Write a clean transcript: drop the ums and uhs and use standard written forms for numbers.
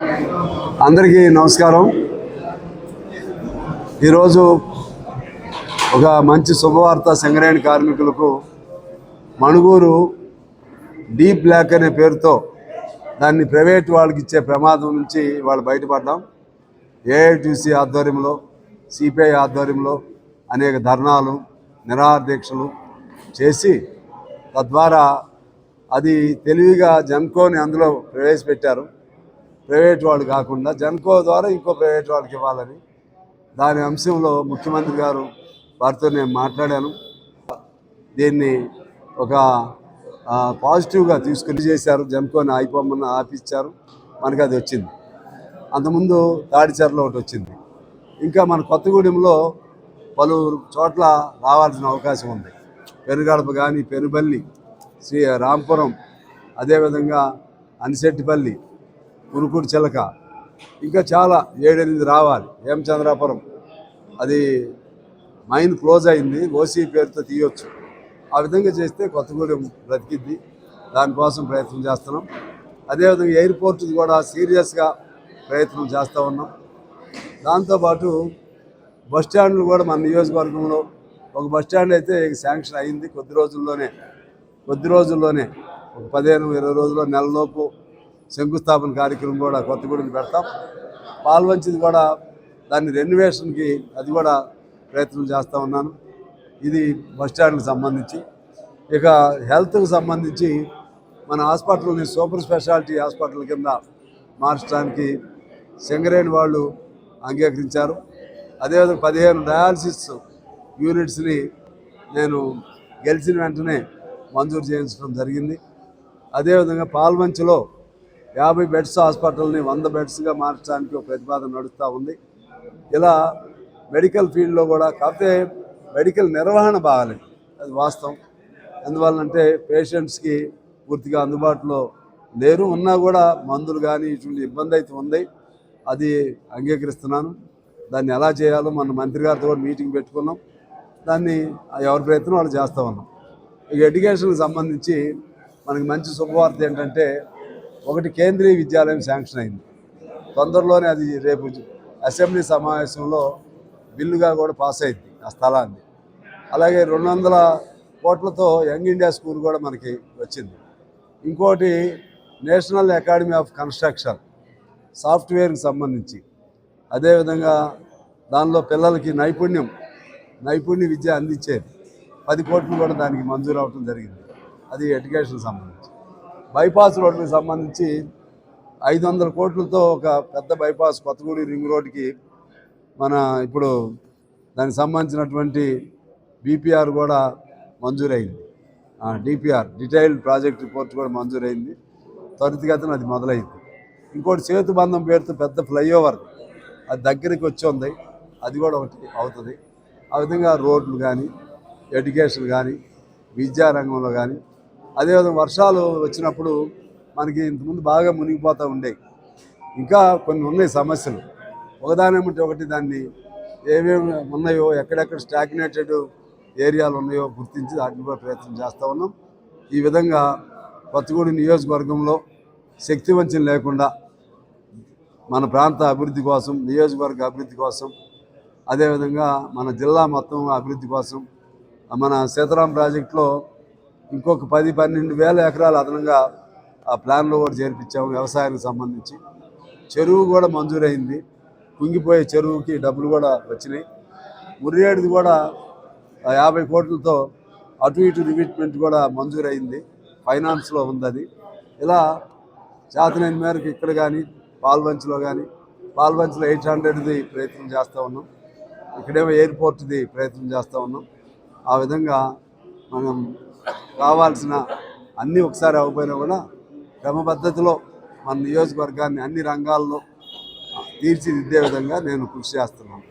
అందరికీ నమస్కారం. ఈరోజు ఒక మంచి శుభవార్త. సింగరేణి కార్మికులకు మణుగూరు డీప్ బ్లాక్ అనే పేరుతో దాన్ని ప్రైవేట్ వాళ్ళకి ఇచ్చే ప్రమాదం నుంచి వాళ్ళు బయటపడ్డాం. ఏఐటీసీ ఆధ్వర్యంలో, సిపిఐ ఆధ్వర్యంలో అనేక ధర్నాలు, నిరాహార దీక్షలు చేసి తద్వారా అది తెలివిగా జెన్కోని అందులో ప్రవేశపెట్టారు. ప్రైవేట్ వాళ్ళు కాకుండా జెన్కో ద్వారా ఇంకో ప్రైవేట్ వాళ్ళకి ఇవ్వాలని దాని అంశంలో ముఖ్యమంత్రి గారు వారితో నేను మాట్లాడాను. దీన్ని ఒక పాజిటివ్గా తీసుకుని చేశారు. జెన్కోని అయిపోమని ఆపిచ్చారు, మనకి అది వచ్చింది. అంతకుముందు తాడిచెర్లో ఒకటి వచ్చింది. ఇంకా మన కొత్తగూడెంలో పలు చోట్ల రావాల్సిన అవకాశం ఉంది. పెనుగడప కానీ, పెనుబల్లి, శ్రీ రాంపురం, అదేవిధంగా అనిశెట్టిపల్లి, ఉరుకుడు చిలక, ఇంకా చాలా 7-8 రావాలి. హేమచంద్రాపురం అది మైన్ క్లోజ్ అయింది, ఓసీ పేరుతో తీయొచ్చు. ఆ విధంగా చేస్తే కొత్తగూడెం బ్రతికిద్ది. దానికోసం ప్రయత్నం చేస్తున్నాం. అదేవిధంగా ఎయిర్పోర్ట్ కూడా సీరియస్గా ప్రయత్నం చేస్తూ ఉన్నాం. దాంతోపాటు బస్టాండ్లు కూడా మన నియోజకవర్గంలో ఒక బస్టాండ్ అయితే శాంక్షన్ అయింది. కొద్ది రోజుల్లోనే ఒక 15-20 రోజుల్లో, నెలలోపు శంకుస్థాపన కార్యక్రమం కూడా కొత్తగూడెం పెడతాం. పాల్వంచిది కూడా దాన్ని రెన్యువేషన్కి అది కూడా ప్రయత్నం చేస్తూ ఉన్నాను. ఇది బస్టాండ్కి సంబంధించి. ఇక హెల్త్కి సంబంధించి మన హాస్పిటల్ని సూపర్ స్పెషాలిటీ హాస్పిటల్ కింద మార్చడానికి సింగరేణి వాళ్ళు అంగీకరించారు. అదేవిధంగా 15 డయాలసిస్ యూనిట్స్ని నేను గెలిచిన వెంటనే మంజూరు చేయించడం జరిగింది. అదేవిధంగా పాల్వంచిలో 50 బెడ్స్ హాస్పిటల్ని 100 బెడ్స్గా మార్చడానికి ఒక ప్రతిపాదన నడుస్తూ ఉంది. ఇలా మెడికల్ ఫీల్డ్లో కూడా, కాకపోతే మెడికల్ నిర్వహణ బాగాలేదు, అది వాస్తవం. ఎందువల్లంటే పేషెంట్స్కి పూర్తిగా అందుబాటులో లేరు. ఉన్నా కూడా మందులు కానీ ఇటువంటి ఇబ్బంది అయితే ఉంది. అది అంగీకరిస్తున్నాను. దాన్ని ఎలా చేయాలో మన మంత్రి గారితో కూడా మీటింగ్ పెట్టుకున్నాం. దాన్ని ఎవరి ప్రయత్నం వాళ్ళు చేస్తూ ఉన్నాం. ఇక ఎడ్యుకేషన్కి సంబంధించి మనకి మంచి శుభవార్త ఏంటంటే, ఒకటి కేంద్రీయ విద్యాలయం శాంక్షన్ అయింది. తొందరలోనే అది రేపు అసెంబ్లీ సమావేశంలో బిల్లుగా కూడా పాస్ అయింది ఆ స్థలాన్ని. అలాగే 200 కోట్లతో యంగ్ ఇండియా స్కూల్ కూడా మనకి వచ్చింది. ఇంకోటి నేషనల్ అకాడమీ ఆఫ్ కన్స్ట్రక్షన్ సాఫ్ట్వేర్కి సంబంధించి, అదేవిధంగా దానిలో పిల్లలకి నైపుణ్య విద్య అందించేది 10 కోట్లు కూడా దానికి మంజూరు అవడం జరిగింది. అది ఎడ్యుకేషన్ సంబంధించి. బైపాస్ రోడ్డుకి సంబంధించి 500 కోట్లతో ఒక పెద్ద బైపాస్ కొత్తగూడి రింగ్ రోడ్డుకి మన ఇప్పుడు దానికి సంబంధించినటువంటి బీపీఆర్ కూడా మంజూరైంది. డిపిఆర్ డీటెయిల్డ్ ప్రాజెక్ట్ రిపోర్ట్ కూడా మంజూరైంది. త్వరితగతిన అది మొదలైంది. ఇంకోటి సేతుబంధం పేరుతో పెద్ద ఫ్లైఓవర్ అది దగ్గరికి వచ్చి ఉంది, అది కూడా ఒకటి అవుతుంది. ఆ విధంగా రోడ్లు కానీ, ఎడ్యుకేషన్ కానీ, విద్యారంగంలో కానీ, అదేవిధంగా వర్షాలు వచ్చినప్పుడు మనకి ఇంతకుముందు బాగా మునిగిపోతూ ఉండేవి. ఇంకా కొన్ని ఉన్నాయి సమస్యలు. ఒకదానేమంటే ఒకటి దాన్ని ఏమేమి ఉన్నాయో, ఎక్కడెక్కడ స్టాగ్నేటెడ్ ఏరియాలు ఉన్నాయో గుర్తించి వాటిని కూడా ప్రయత్నం చేస్తూ ఉన్నాం. ఈ విధంగా కొత్తగూడెం నియోజకవర్గంలో శక్తి వంచన లేకుండా మన ప్రాంత అభివృద్ధి కోసం, నియోజకవర్గ అభివృద్ధి కోసం, అదేవిధంగా మన జిల్లా మొత్తం అభివృద్ధి కోసం మన సీతారాం ప్రాజెక్టులో ఇంకొక 10-12 వేల ఎకరాలు అదనంగా ఆ ప్లాన్లో కూడా చేర్పించాము. వ్యవసాయానికి సంబంధించి చెరువు కూడా మంజూరైంది. కుంగిపోయే చెరువుకి డబ్బులు కూడా వచ్చినాయి. మురియేడుది కూడా 50 కోట్లతో అటు ఇటు రివిట్మెంట్ కూడా మంజూరైంది, ఫైనాన్స్లో ఉంది అది. ఇలా చేతనైన మేరకు ఇక్కడ కానీ, పాల్వంచిలో 800ది ప్రయత్నం చేస్తూ ఉన్నాం. ఇక్కడేమో ఎయిర్పోర్ట్ది ప్రయత్నం చేస్తూ ఉన్నాం. ఆ విధంగా మనం కావాల్సిన అన్నీ ఒకసారి అవ్వకపోయినా కూడా క్రమపద్ధతిలో మన నియోజకవర్గాన్ని అన్ని రంగాల్లో తీర్చిదిద్దే విధంగా నేను కృషి చేస్తున్నాను.